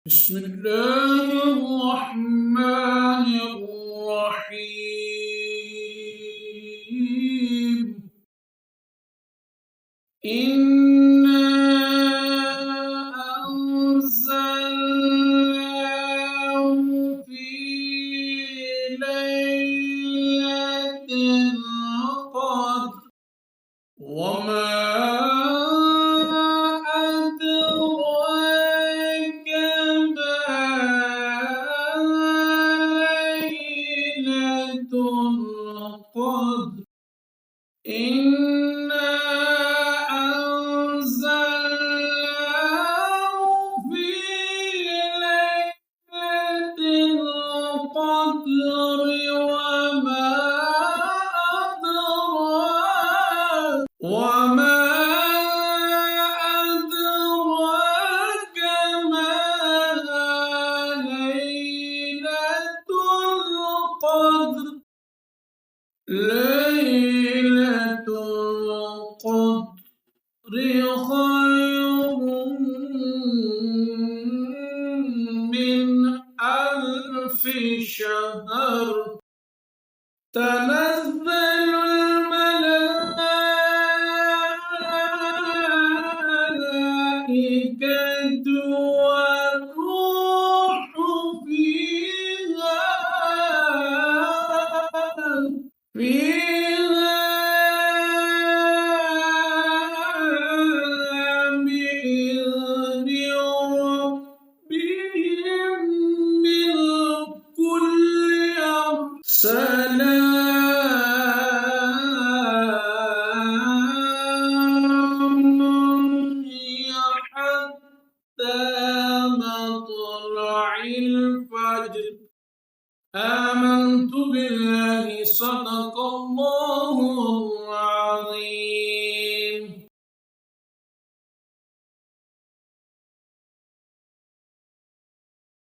بسم الله الرحمن الرحيم إنا أنزلناه في ليلة القدر وما أدراك ليلة القدر إنا أنزلناه في ليلة القدر وما أدراك ما ليلة القدر ليلة القدر خير من ألف شهر تنزل الملائكة والروح فيها بإذن ربهم من كل أمر سلام هي حتى مطلع الفجر آمنت بالله صدق الله